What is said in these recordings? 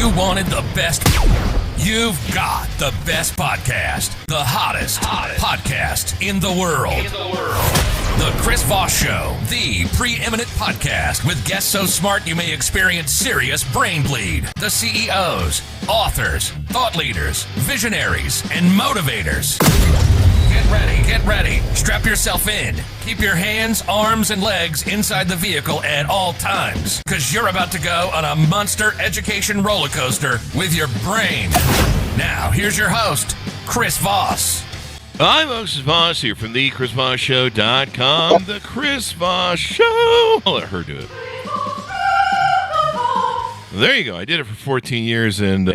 You wanted the best. You've got the best podcast. The hottest podcast in the world. The Chris Voss Show, the preeminent podcast with guests so smart you may experience serious brain bleed. The CEOs, authors, thought leaders, visionaries, and motivators. Get ready. Strap yourself in. Keep your hands, arms, and legs inside the vehicle at all times, because you're about to go on a monster education roller coaster with your brain. Now, here's your host, Chris Voss. I'm Chris Voss here from the ChrisVossShow.com. The Chris Voss Show. I'll let her do it. There you go. I did it for 14 years, and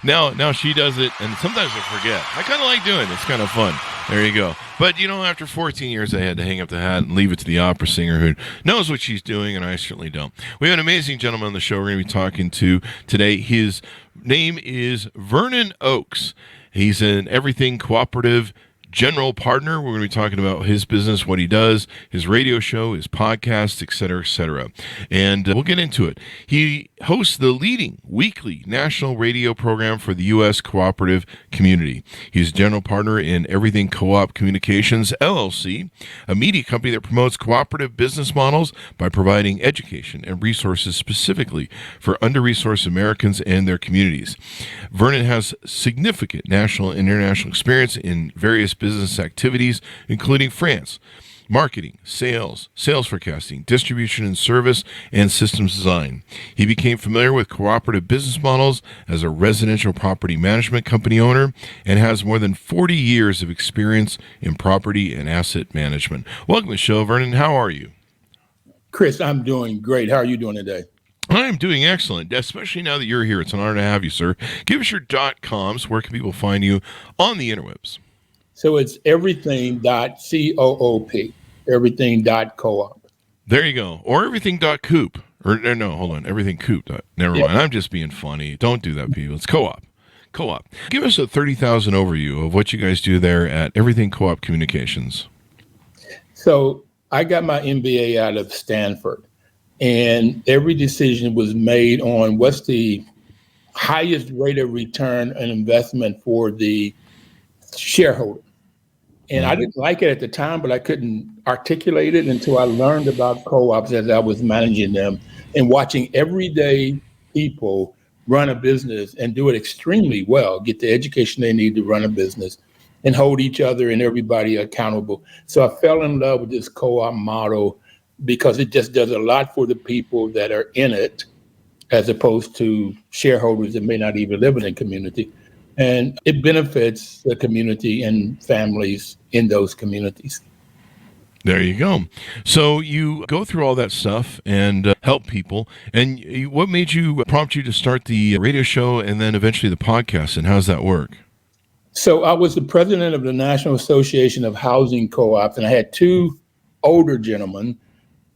now she does it, and sometimes I forget. I kind of like doing it. It's kind of fun. There you go. But, after 14 years, I had to hang up the hat and leave it to the opera singer who knows what she's doing, and I certainly don't. We have an amazing gentleman on the show we're going to be talking to today. His name is Vernon Oakes. He's an everything cooperative general partner. We're going to be talking about his business, what he does, his radio show, his podcast, et cetera, et cetera. And we'll get into it. He hosts the leading weekly national radio program for the U.S. cooperative community. He's general partner in Everything Co-op Communications, LLC, a media company that promotes cooperative business models by providing education and resources specifically for under-resourced Americans and their communities. Vernon has significant national and international experience in various business activities, including France, marketing, sales forecasting, distribution and service, and systems design. He became familiar with cooperative business models as a residential property management company owner and has more than 40 years of experience in property and asset management. Welcome to the show, Vernon. How are you? Chris, I'm doing great. How are you doing today? I'm doing excellent, especially now that you're here. It's an honor to have you, sir. Give us your .coms. Where can people find you on the interwebs? So it's everything.coop, everything.coop. There you go. Or everything.coop. Or no, hold on. Everything coop. Never mind. I'm just being funny. Don't do that, people. It's co-op. Co-op. Give us a 30,000 overview of what you guys do there at Everything Co-op Communications. So I got my MBA out of Stanford, and every decision was made on what's the highest rate of return on investment for the shareholder. And I didn't like it at the time, but I couldn't articulate it until I learned about co-ops as I was managing them and watching everyday people run a business and do it extremely well, get the education they need to run a business and hold each other and everybody accountable. So I fell in love with this co-op model because it just does a lot for the people that are in it, as opposed to shareholders that may not even live in the community. And it benefits the community and families in those communities. There you go. So you go through all that stuff and help people. And what made you prompt you to start the radio show and then eventually the podcast? And how does that work? So I was the president of the National Association of Housing Co-ops, and I had two older gentlemen,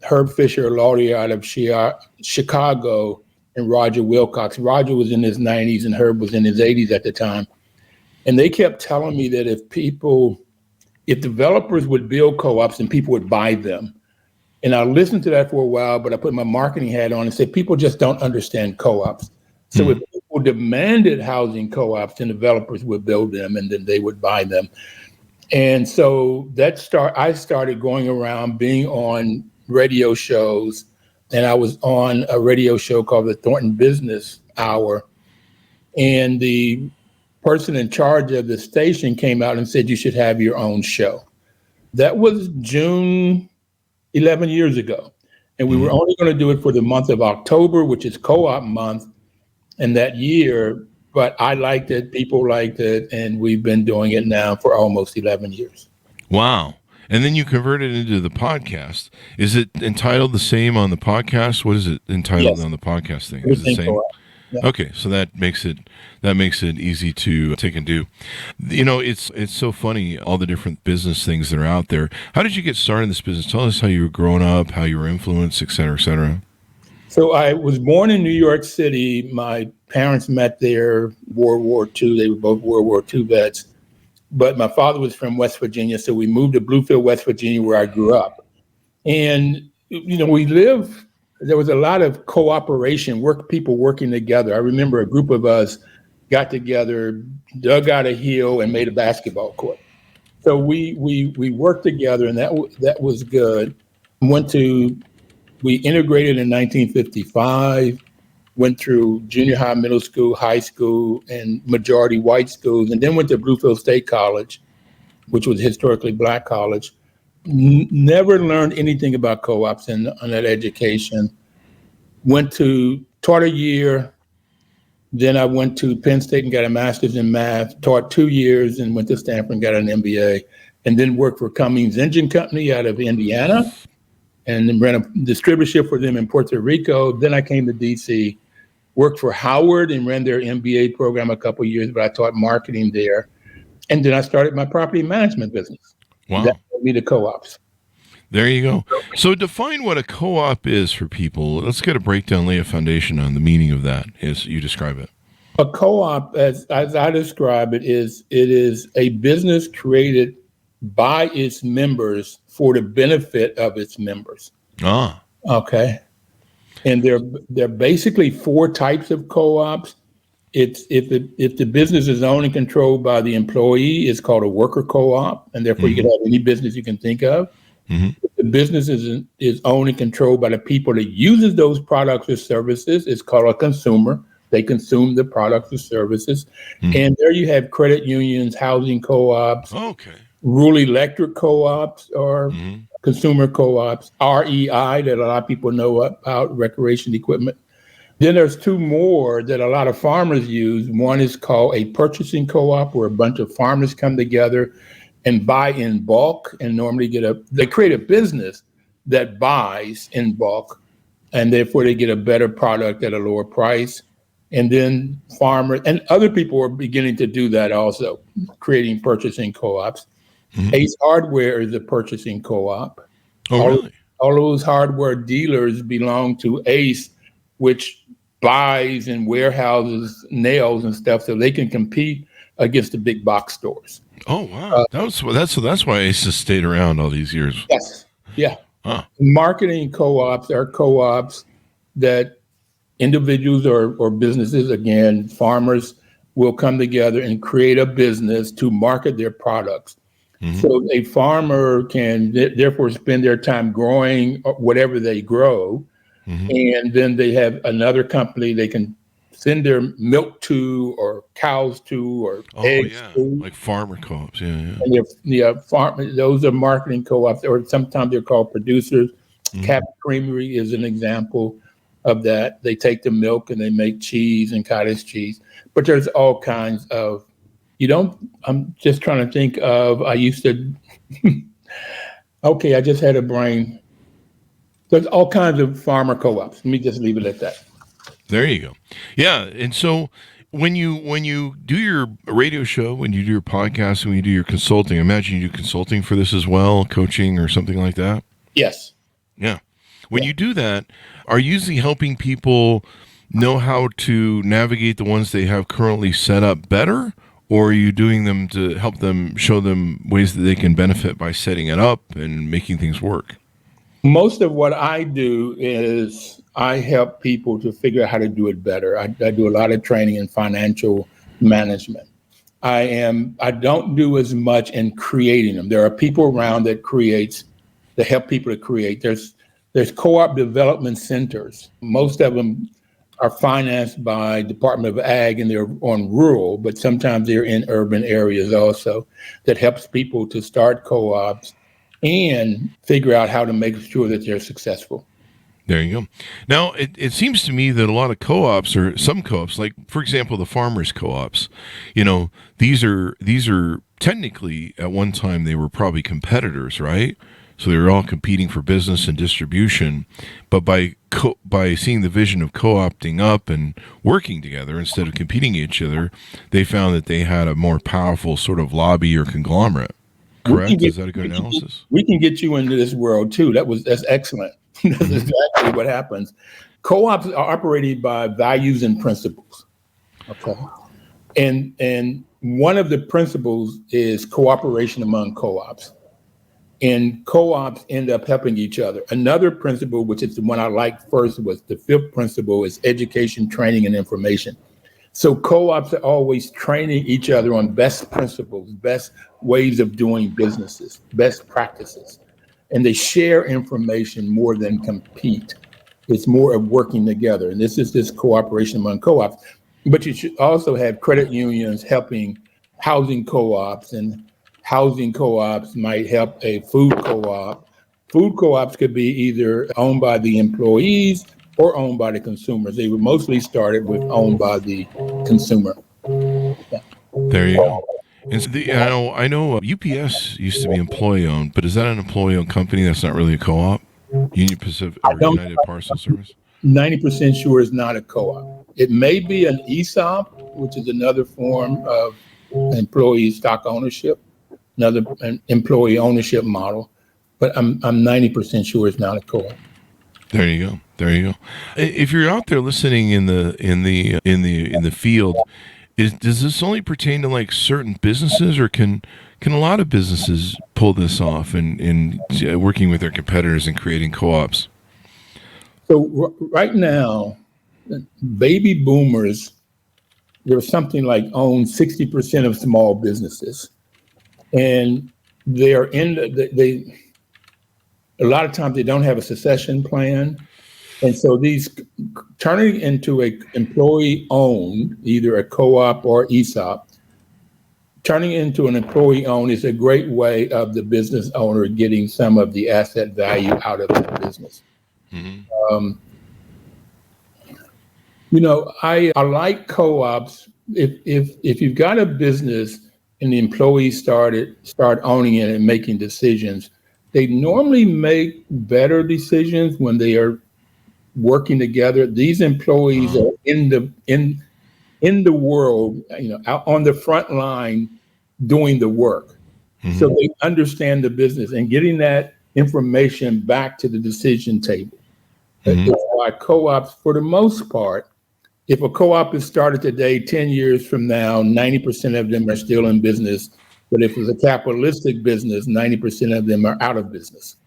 Herb Fisher, a lawyer out of Chicago, and Roger Wilcox. Roger was in his 90s and Herb was in his 80s at the time. And they kept telling me that if developers would build co-ops and people would buy them. And I listened to that for a while, but I put my marketing hat on and said, people just don't understand co-ops. So if people demanded housing co-ops, then developers would build them and then they would buy them. And so I started going around being on radio shows. And I was on a radio show called the Thornton Business Hour. And the person in charge of the station came out and said, you should have your own show. That was June 11 years ago. And we were only going to do it for the month of October, which is co-op month. And that year, but I liked it, people liked it, and we've been doing it now for almost 11 years. Wow. And then you convert it into the podcast. Is it entitled the same on the podcast? What is it entitled on the podcast thing? Is it the same? Yeah. Okay, so that makes it easy to take and do. It's so funny, all the different business things that are out there. How did you get started in this business? Tell us how you were growing up, how you were influenced, et cetera, et cetera. So I was born in New York City. My parents met there, World War II. They were both World War II vets. But my father was from West Virginia, so we moved to Bluefield, West Virginia, where I grew up. And, we live there was a lot of cooperation, people working together. I remember a group of us got together, dug out a hill, and made a basketball court. So we worked together, and that was good. We integrated in 1955. Went through junior high, middle school, high school, and majority white schools, and then went to Bluefield State College, which was historically black college. Never learned anything about co-ops on that education. Taught a year. Then I went to Penn State and got a master's in math, taught 2 years, and went to Stanford and got an MBA, and then worked for Cummins Engine Company out of Indiana, and then ran a distributorship for them in Puerto Rico. Then I came to DC, worked for Howard and ran their MBA program a couple of years, but I taught marketing there. And then I started my property management business. Wow. That led me to co-ops. There you go. So define what a co-op is for people. Let's get a breakdown, lay a foundation on the meaning of that as you describe it. A co-op, as I describe it, is a business created by its members for the benefit of its members. Ah. Okay. And there are basically 4 types of co-ops. It's if the business is owned and controlled by the employee, it's called a worker co-op, and therefore you can have any business you can think of. If the business is owned and controlled by the people that uses those products or services, it's called a consumer. They consume the products or services. And there you have credit unions, housing co-ops, rural electric co-ops, or consumer co-ops, REI, that a lot of people know about, recreation equipment. Then there's 2 more that a lot of farmers use. One is called a purchasing co-op, where a bunch of farmers come together and buy in bulk, and normally they create a business that buys in bulk, and therefore they get a better product at a lower price. And then farmers and other people are beginning to do that also, creating purchasing co-ops. Ace Hardware is a purchasing co-op. Oh, really? All those hardware dealers belong to Ace, which buys and warehouses nails and stuff, so they can compete against the big box stores. Oh, wow. That's why Ace has stayed around all these years. Yes. Yeah. Huh. Marketing co-ops are co-ops that individuals or businesses, again, farmers, will come together and create a business to market their products. So a farmer can therefore spend their time growing whatever they grow, and then they have another company they can send their milk to, or cows to, or eggs to. Like farmer co-ops. Yeah. And those are marketing co-ops, or sometimes they're called producers. Cap Creamery is an example of that. They take the milk and they make cheese and cottage cheese. But there's all kinds of, I'm just trying to think of, I used to, I just had a brain. There's all kinds of farmer co-ops. Let me just leave it at that. There you go. Yeah. And so when you do your radio show, when you do your podcast, when you do your consulting, I imagine you do consulting for this as well, coaching or something like that? Yes. Yeah. When you do that, are you usually helping people know how to navigate the ones they have currently set up better? Or are you doing them to help them, show them ways that they can benefit by setting it up and making things work? Most of what I do is I help people to figure out how to do it better. I do a lot of training in financial management. I don't do as much in creating them. There are people around that help people to create. There's co-op development centers. Most of them are financed by Department of Ag, and they're on rural, but sometimes they're in urban areas also, that helps people to start co-ops and figure out how to make sure that they're successful. There you go. Now, it seems to me that a lot of co-ops, or some co-ops, like, for example, the farmers co-ops, these are technically, at one time, they were probably competitors, right? So they were all competing for business and distribution, but by seeing the vision of co-opting up and working together instead of competing each other, they found that they had a more powerful sort of lobby or conglomerate. Correct? Is that a good analysis? We can get you into this world too. That's excellent. That's exactly what happens. Co-ops are operated by values and principles. Okay. And one of the principles is cooperation among co-ops. And co-ops end up helping each other. Another principle, which is the one I liked first, was the fifth principle is education, training, and information. So co-ops are always training each other on best principles, best ways of doing businesses, best practices. And they share information more than compete. It's more of working together. And this is this cooperation among co-ops. But you should also have credit unions helping housing co-ops, and housing co-ops might help a food co-op. Food co-ops could be either owned by the employees or owned by the consumers. They were mostly started with owned by the consumer. Yeah. There you go. And so I know UPS used to be employee owned, but is that an employee owned company that's not really a co-op? Union Pacific or United Parcel Service? 90% sure it's not a co-op. It may be an ESOP, which is another form of employee stock ownership, another employee ownership model, but I'm 90% sure it's not a co-op. There you go. There you go. If you're out there listening in the field, does this only pertain to like certain businesses, or can a lot of businesses pull this off in working with their competitors and creating co-ops? So right now, baby boomers, there's something like own 60% of small businesses, and they're a lot of times they don't have a succession plan. And so these turning into a employee owned, either a co-op or ESOP, turning into an employee owned is a great way of the business owner getting some of the asset value out of the business. Mm-hmm. I like co-ops. If you've got a business and the employees start owning it and making decisions, they normally make better decisions when they are working together. These employees are in the world, out on the front line doing the work. Mm-hmm. So they understand the business and getting that information back to the decision table. Mm-hmm. That's why co-ops, for the most part, if a co-op is started today, 10 years from now, 90% of them are still in business. But if it's a capitalistic business, 90% of them are out of business.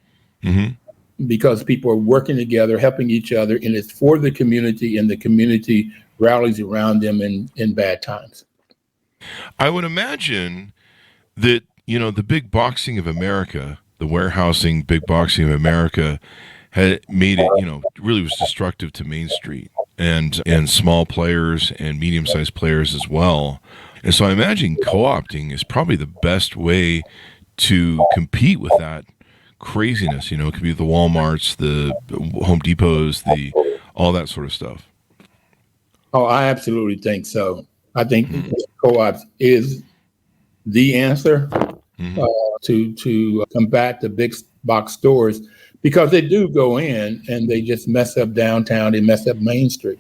Mm-hmm. Because people are working together, helping each other, and it's for the community, and the community rallies around them in bad times. I would imagine that, the big boxing of America, the warehousing big boxing of America had made it, really was destructive to Main Street and small players and medium-sized players as well. And so I imagine co-opting is probably the best way to compete with that craziness. It could be the Walmarts, the Home Depots, all that sort of stuff. Oh, I absolutely think so. I think co-ops is the answer to combat the big box stores, because they do go in and they just mess up downtown, they mess up Main Street,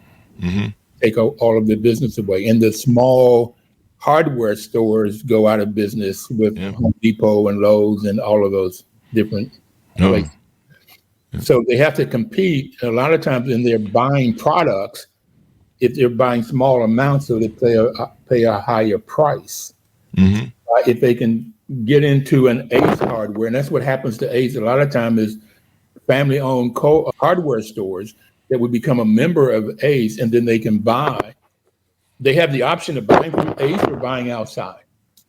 take all of the business away. And the small hardware stores go out of business with Home Depot and Lowe's and all of those different places. Yeah. So they have to compete. A lot of times when they're buying products, if they're buying small amounts, so they pay a higher price. Mm-hmm. If they can get into an Ace hardware, and that's what happens to Ace a lot of times, is family-owned hardware stores that would become a member of Ace, and then they can buy. They have the option of buying from Ace or buying outside.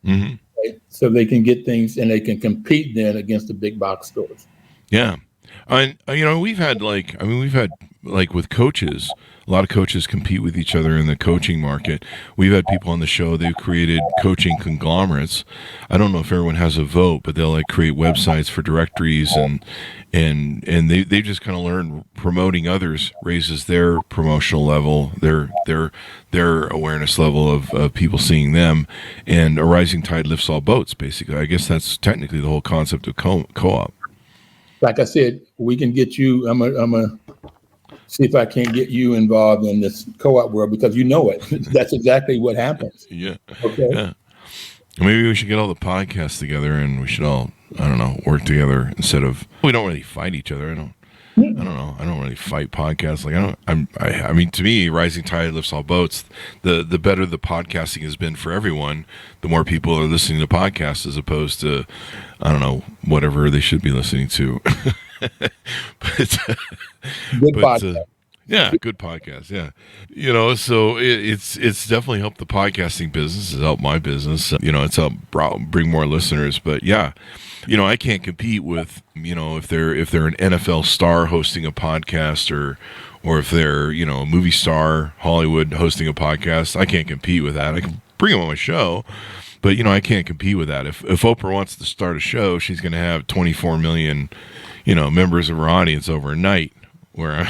Mm-hmm. Right? So they can get things, and they can compete then against the big box stores. Yeah. And, we've had with coaches, a lot of coaches compete with each other in the coaching market. We've had people on the show, they've created coaching conglomerates. I don't know if everyone has a vote, but they'll create websites for directories and they just kind of learn promoting others raises their promotional level, their awareness level of people seeing them, and a rising tide lifts all boats, basically. I guess that's technically the whole concept of co-op. Like I said, we can get you. I'm a see if I can get you involved in this co-op world, because it. That's exactly what happens. Yeah. Okay. Yeah. Maybe we should get all the podcasts together, and we should all, work together instead of. We don't really fight each other. I don't know. I don't really fight podcasts. Like I mean, to me, rising tide lifts all boats. The better the podcasting has been for everyone, the more people are listening to podcasts as opposed to, I don't know, whatever they should be listening to. Good podcast. Yeah, good podcast. Yeah, so it's definitely helped the podcasting business. It's helped my business. It's helped bring more listeners. But yeah, I can't compete with if they're an NFL star hosting a podcast or if they're a movie star Hollywood hosting a podcast. I can't compete with that. I can bring them on my show, but I can't compete with that. If Oprah wants to start a show, she's going to have 24 million members of her audience overnight. Where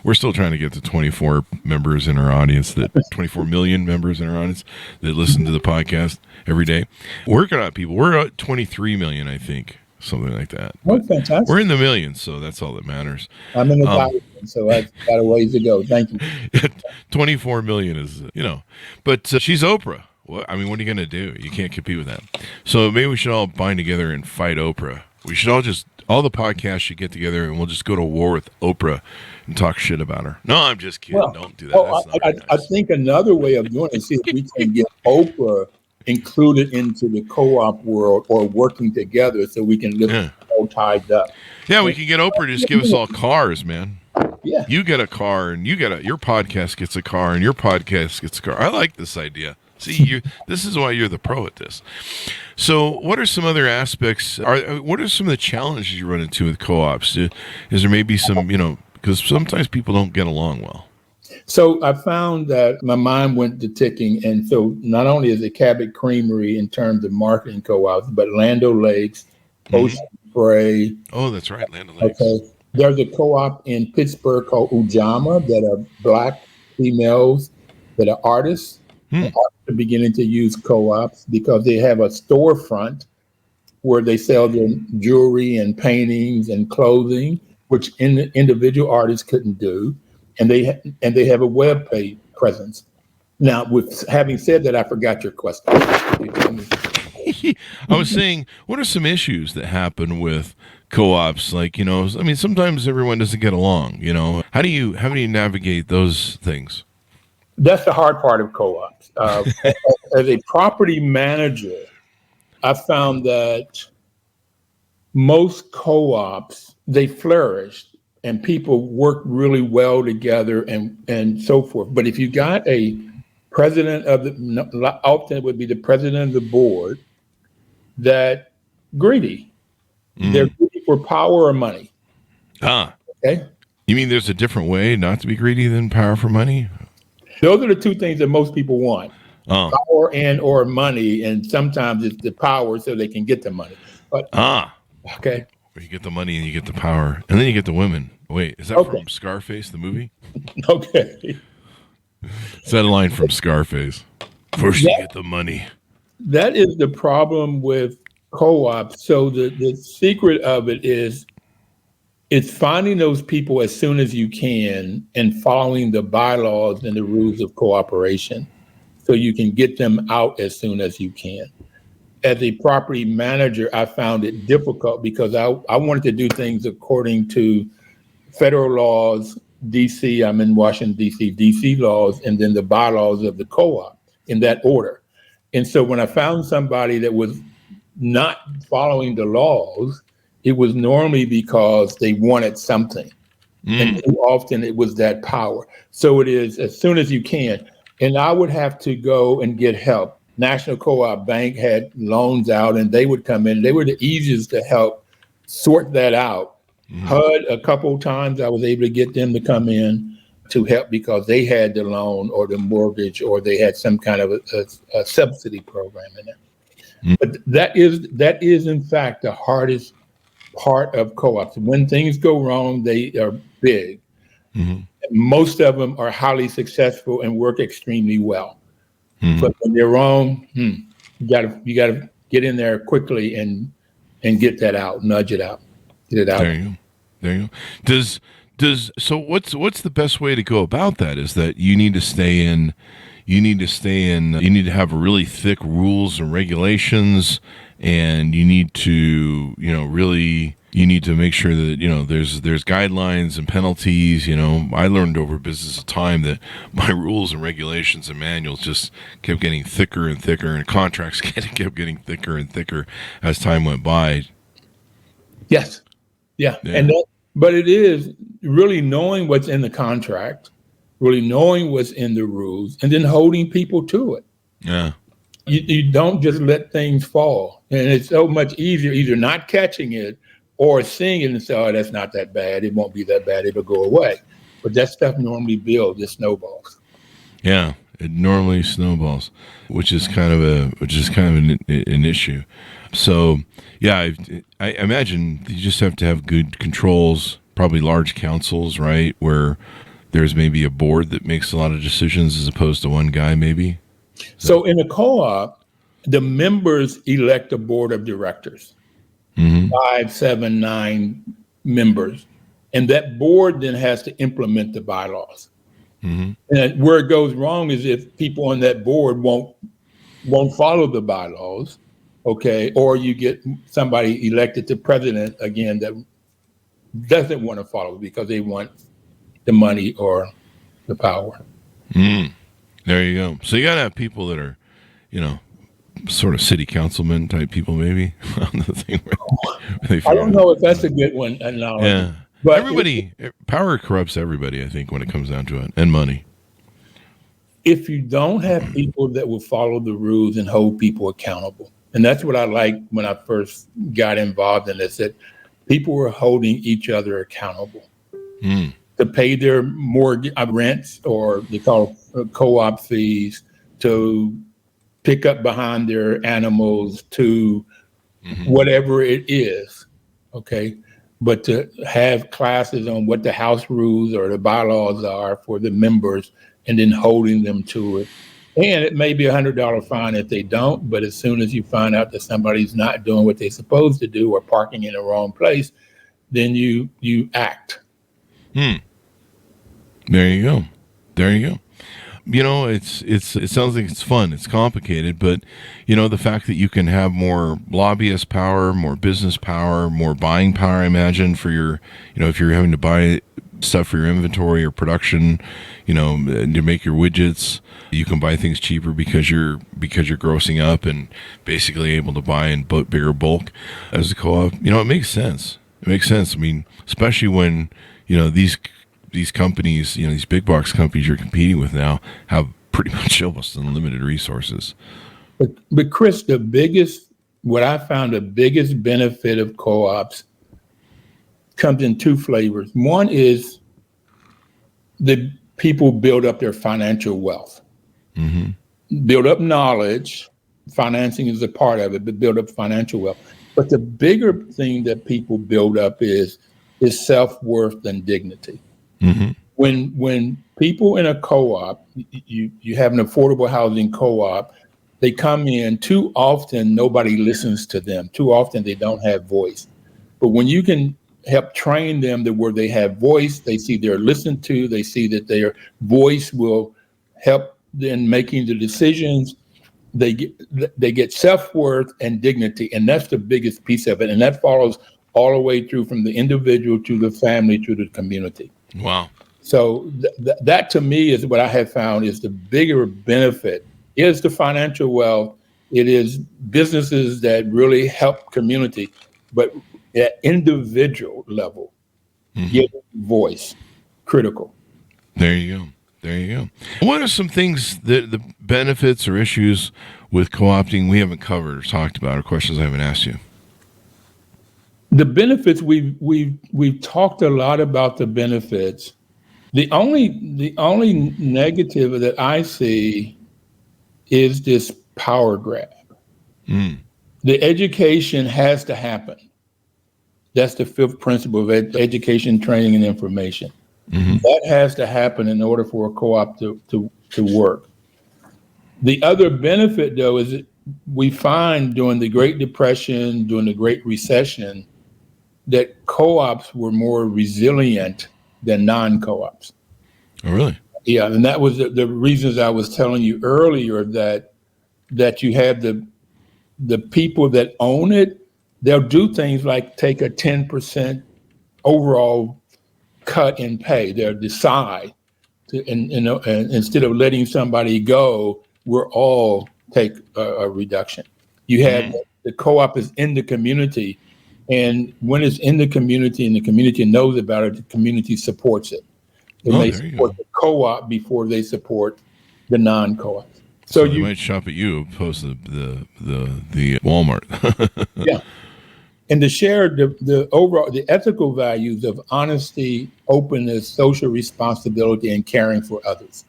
we're still trying to get to 24 members in our audience, 24 million members in our audience that listen to the podcast every day. Working on people. We're at 23 million, I think, something like that. Oh, fantastic. We're in the millions, so that's all that matters. I'm in the thousands, so I've got a ways to go. Thank you. 24 million is, but she's Oprah. What are you going to do? You can't compete with that. So maybe we should all bind together and fight Oprah. We should all the podcasts should get together and we'll just go to war with Oprah and talk shit about her. No, I'm just kidding. Well, don't do that. I think another way of doing it is see if we can get Oprah included into the co-op world or working together so we can live all tied up. Yeah, we can get Oprah to just give us all cars, man. Yeah. You get a car and your podcast gets a car and your podcast gets a car. I like this idea. See, this is why you're the pro at this. So what are some other aspects? What are some of the challenges you run into with co-ops? Is there maybe some, because sometimes people don't get along well. So I found that my mind went to ticking. And so not only is it Cabot Creamery in terms of marketing co-ops, but Land O'Lakes, Ocean Spray. Oh, that's right, Land O'Lakes. Okay. There's a co-op in Pittsburgh called Ujamaa that are Black females that are artists. Artists are beginning to use co-ops because they have a storefront where they sell their jewelry and paintings and clothing, which individual artists couldn't do, and they have a web page presence. Now, with having said that, I forgot your question. I was saying, what are some issues that happen with co-ops? Like, sometimes everyone doesn't get along. How do you navigate those things? That's the hard part of co-ops. As a property manager, I found that most co-ops, they flourished and people work really well together and so forth. But if you got a president often it would be the president of the board that greedy. They're greedy for power or money. Okay. You mean there's a different way not to be greedy than power for money? Those are the two things that most people want. Power and or money, and sometimes it's the power so they can get the money. But okay. Where you get the money and you get the power, and then you get the women. Wait, is that from Scarface, the movie? Okay. Is that a line from Scarface? First you get the money. That is the problem with co-ops. So the secret of it is it's finding those people as soon as you can and following the bylaws and the rules of cooperation so you can get them out as soon as you can. As a property manager, I found it difficult because I wanted to do things according to federal laws, DC, I'm in Washington, DC laws, and then the bylaws of the co-op in that order. And so when I found somebody that was not following the laws, it was normally because they wanted something. And too often it was that power. So it is as soon as you can. And I would have to go and get help. National Co-op Bank had loans out and they would come in. They were the easiest to help sort that out. HUD, a couple of times I was able to get them to come in to help because they had the loan or the mortgage or they had some kind of a subsidy program in there. But that is in fact the hardest part of co-ops. When things go wrong, they are big. Most of them are highly successful and work extremely well. But when they're wrong, you gotta get in there quickly and get that out, nudge it out, get it out. There you go. So what's the best way to go about that? Is that you need to have really thick rules and regulations, and you need to really you need to make sure that, there's guidelines and penalties. I learned over business of time that my rules and regulations and manuals just kept getting thicker and thicker, and contracts kept getting thicker and thicker as time went by. Yes. Yeah. But it is really knowing what's in the contract, really knowing what's in the rules, and then holding people to it. Yeah. You don't just let things fall. And it's so much easier either not catching it or seeing it and say, oh, that's not that bad. It won't be that bad. It'll go away. But that stuff normally builds. It snowballs. Yeah, it normally snowballs, which is kind of an issue. So, yeah, I imagine you just have to have good controls, probably large councils, right, where there's maybe a board that makes a lot of decisions as opposed to one guy, maybe. So in a co-op, the members elect a board of directors, 5, 7, 9 members. And that board then has to implement the bylaws. And where it goes wrong is if people on that board won't follow the bylaws, okay, or you get somebody elected to president again that doesn't want to follow because they want the money or the power. There you go. So you got to have people that are, sort of city councilman type people, maybe. On the thing I don't know if that's a good one. Yeah. But power corrupts everybody, I think, when it comes down to it, and money. If you don't have people that will follow the rules and hold people accountable, and that's what I liked when I first got involved in this, that people were holding each other accountable to pay their mortgage rents, or they call co-op fees, to pick up behind their animals, to whatever it is, okay? But to have classes on what the house rules or the bylaws are for the members and then holding them to it. And it may be $100 fine if they don't, but as soon as you find out that somebody's not doing what they're supposed to do or parking in the wrong place, then you act. There you go. It sounds like it's fun. It's complicated, but the fact that you can have more lobbyist power, more business power, more buying power, I imagine, for your, if you're having to buy stuff for your inventory or production, to make your widgets, you can buy things cheaper because you're grossing up and basically able to buy in bigger bulk as a co-op. It makes sense. I mean, especially when, these companies, these big box companies you're competing with now have pretty much almost unlimited resources. But Chris, what I found the biggest benefit of co-ops comes in two flavors. One is the people build up their financial wealth, build up knowledge. Financing is a part of it, but build up financial wealth. But the bigger thing that people build up is self-worth and dignity. When people in a co-op, you have an affordable housing co-op, they come in, too often nobody listens to them. Too often they don't have voice. But when you can help train them to where they have voice, they see they're listened to, they see that their voice will help in making the decisions, they get self-worth and dignity. And that's the biggest piece of it. And that follows all the way through from the individual to the family to the community. Wow. So that to me is what I have found is the bigger benefit is the financial wealth. It is businesses that really help community, but at individual level, give voice, critical. There you go. What are some things that the benefits or issues with co-opting we haven't covered or talked about, or questions I haven't asked you? The benefits, we've talked a lot about the benefits. The only negative that I see is this power grab. The education has to happen. That's the fifth principle of education, training, and information. That has to happen in order for a co-op to work. The other benefit, though, is that we find during the Great Depression, during the Great Recession, that co-ops were more resilient than non-co-ops. Oh, really? Yeah, and that was the reasons I was telling you earlier, that you have the people that own it they'll do things like take a 10% overall cut in pay. They'll decide to, and instead of letting somebody go, we'll all take a reduction. You have the co-op is in the community, and when it's in the community and the community knows about it, the community supports it. They may support the co-op before they support the non-co-op. So you might shop at you opposed to the Walmart. Yeah. And to share the overall, the ethical values of honesty, openness, social responsibility, and caring for others.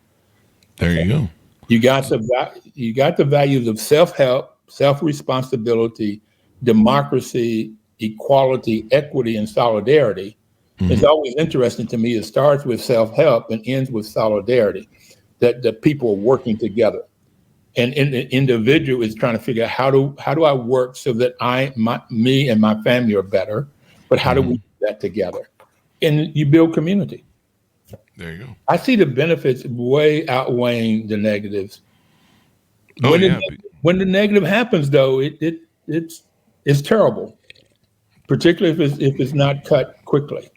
There you go. You got the values of self-help, self-responsibility, democracy, equality, equity, and solidarity. It's always interesting to me. It starts with self-help and ends with solidarity, that people are working together. And the individual is trying to figure out how do I work so that me and my family are better, but how do we do that together? And you build community. There you go. I see the benefits way outweighing the negatives. When the negative happens, though, it's terrible, particularly if it's not cut quickly.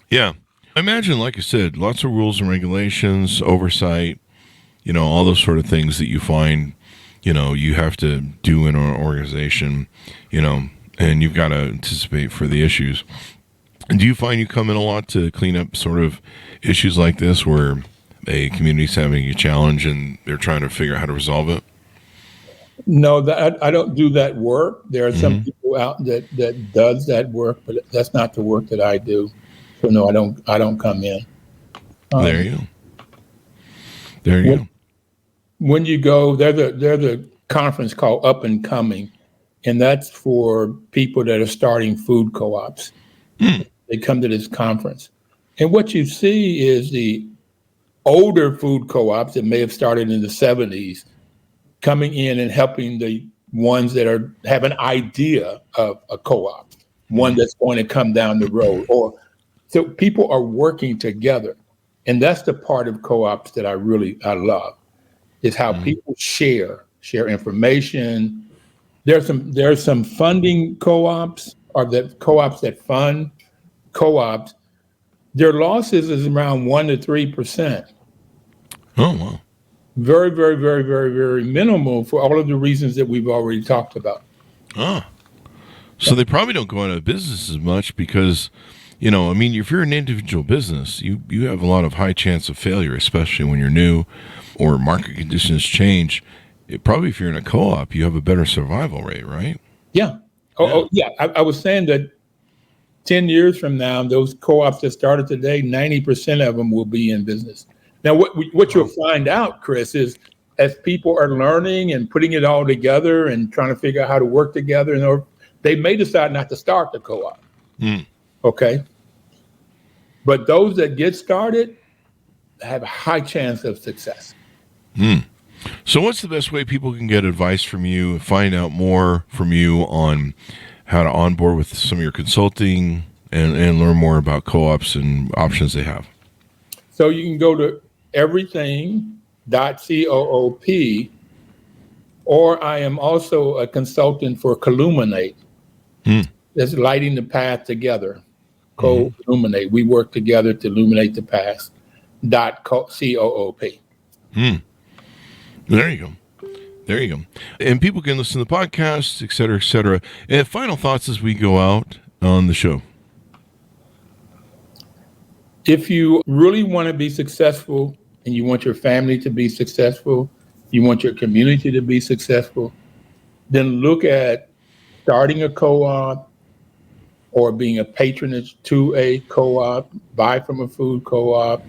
Yeah. I imagine, like I said, lots of rules and regulations, oversight, all those sort of things that you find, you have to do in an organization, and you've got to anticipate for the issues. And do you find you come in a lot to clean up sort of issues like this where a community's having a challenge and they're trying to figure out how to resolve it? No, I don't do that work. There are some people out that does that work, but that's not the work that I do. So no, I don't come in. There you go. When you go, there's a conference called Up and Coming, and that's for people that are starting food co-ops. They come to this conference. And what you see is the older food co-ops that may have started in the 70s coming in and helping the ones that have an idea of a co-op, one that's going to come down the road. So people are working together. And that's the part of co-ops that I love, is how people share information. There's some funding co-ops, or the co-ops that fund co-ops. Their losses is around 1% to 3%. Oh, wow. Very, very, very, very, very minimal for all of the reasons that we've already talked about. So they probably don't go out of business as much because, if you're an individual business, you have a lot of high chance of failure, especially when you're new or market conditions change. Probably if you're in a co-op, you have a better survival rate, right? Yeah. Yeah. I was saying that 10 years from now, those co-ops that started today, 90% of them will be in business. Now, what you'll find out, Chris, is as people are learning and putting it all together and trying to figure out how to work together, they may decide not to start the co-op. Okay. But those that get started have a high chance of success. So what's the best way people can get advice from you, find out more from you on how to onboard with some of your consulting and learn more about co-ops and options they have? So you can go to everything.coop, or I am also a consultant for Illuminate. That's lighting the path together. Co-illuminate. We work together to illuminate the path. .coop. There you go. And people can listen to the podcast, et cetera, et cetera. And final thoughts as we go out on the show. If you really want to be successful and you want your family to be successful, you want your community to be successful, then look at starting a co-op or being a patronage to a co-op, buy from a food co-op,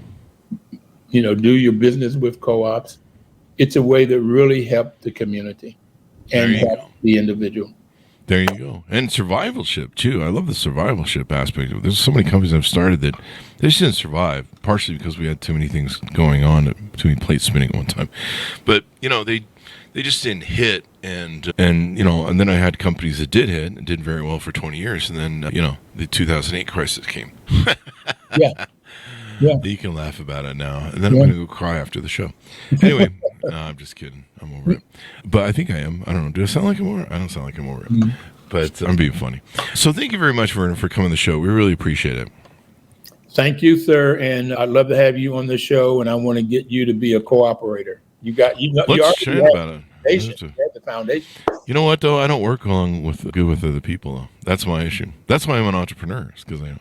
do your business with co-ops. It's a way that really help the community and help the individual. There you go. And survivalship, too. I love the survivalship aspect of it. There's so many companies I've started that they just didn't survive, partially because we had too many things going on, too many plates spinning at one time. But, they just didn't hit. And then I had companies that did hit and did very well for 20 years. And then, the 2008 crisis came. Yeah. You can laugh about it now. And then I'm going to go cry after the show. Anyway, no, I'm just kidding. I'm over it. But I think I am. I don't know. Do I sound like I'm over it? I don't sound like I'm over it. But I'm being funny. So thank you very much, Vernon, for coming on the show. We really appreciate it. Thank you, sir. And I'd love to have you on the show. And I want to get you to be a cooperator. You Let's chat about it. You have the foundation. You know what, though? I don't work good with other people, though. That's my issue. That's why I'm an entrepreneur, because I know.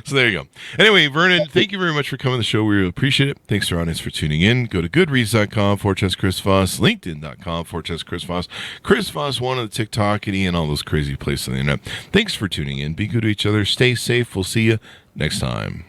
So there you go. Anyway, Vernon, thank you very much for coming on the show. We really appreciate it. Thanks to our audience for tuning in. Go to goodreads.com/Chris Voss, LinkedIn.com/Chris Voss, Chris Voss, one on the TikTok, and all those crazy places on the internet. Thanks for tuning in. Be good to each other. Stay safe. We'll see you next time.